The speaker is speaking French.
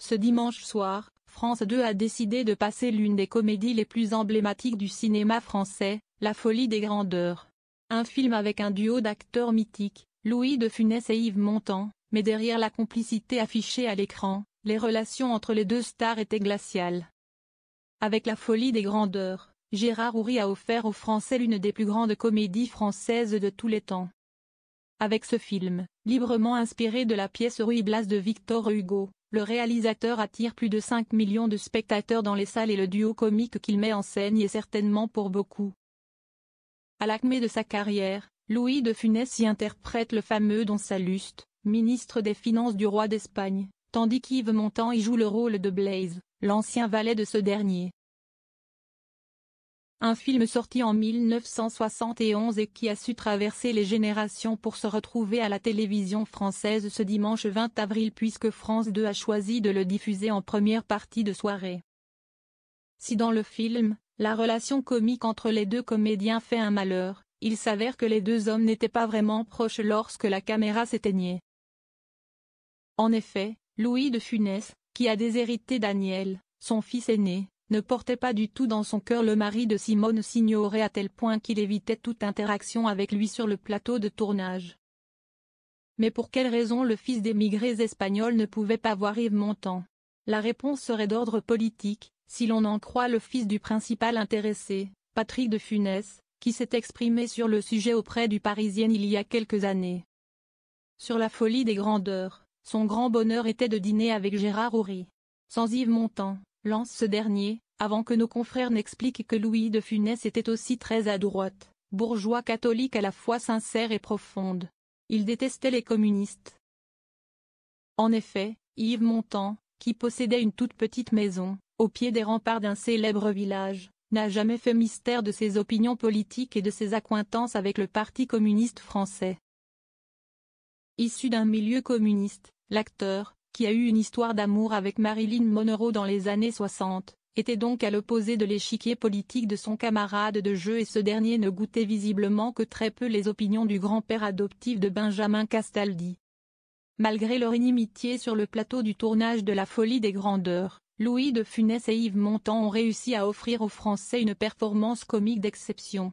Ce dimanche soir, France 2 a décidé de passer l'une des comédies les plus emblématiques du cinéma français, La Folie des Grandeurs. Un film avec un duo d'acteurs mythiques, Louis de Funès et Yves Montand, mais derrière la complicité affichée à l'écran, les relations entre les deux stars étaient glaciales. Avec La Folie des Grandeurs, Gérard Houry a offert aux Français l'une des plus grandes comédies françaises de tous les temps. Avec ce film, librement inspiré de la pièce Ruy Blas de Victor Hugo, le réalisateur attire plus de 5 millions de spectateurs dans les salles et le duo comique qu'il met en scène y est certainement pour beaucoup. À l'acmé de sa carrière, Louis de Funès y interprète le fameux Don Salluste, ministre des Finances du roi d'Espagne, tandis qu'Yves Montand y joue le rôle de Blaise, l'ancien valet de ce dernier. Un film sorti en 1971 et qui a su traverser les générations pour se retrouver à la télévision française ce dimanche 20 avril puisque France 2 a choisi de le diffuser en première partie de soirée. Si dans le film, la relation comique entre les deux comédiens fait un malheur, il s'avère que les deux hommes n'étaient pas vraiment proches lorsque la caméra s'éteignait. En effet, Louis de Funès, qui a déshérité Daniel, son fils aîné, ne portait pas du tout dans son cœur le mari de Simone Signoret à tel point qu'il évitait toute interaction avec lui sur le plateau de tournage. Mais pour quelle raison le fils d'émigrés espagnols ne pouvait pas voir Yves Montand? La réponse serait d'ordre politique, si l'on en croit le fils du principal intéressé, Patrick de Funès, qui s'est exprimé sur le sujet auprès du Parisien il y a quelques années. Sur La Folie des Grandeurs, son grand bonheur était de dîner avec Gérard Houry. Sans Yves Montand, lance ce dernier, avant que nos confrères n'expliquent que Louis de Funès était aussi très à droite, bourgeois catholique à la fois sincère et profonde. Il détestait les communistes. En effet, Yves Montand, qui possédait une toute petite maison, au pied des remparts d'un célèbre village, n'a jamais fait mystère de ses opinions politiques et de ses accointances avec le Parti communiste français. Issu d'un milieu communiste, l'acteur, qui a eu une histoire d'amour avec Marilyn Monroe dans les années 60, était donc à l'opposé de l'échiquier politique de son camarade de jeu et ce dernier ne goûtait visiblement que très peu les opinions du grand-père adoptif de Benjamin Castaldi. Malgré leur inimitié sur le plateau du tournage de La Folie des Grandeurs, Louis de Funès et Yves Montand ont réussi à offrir aux Français une performance comique d'exception.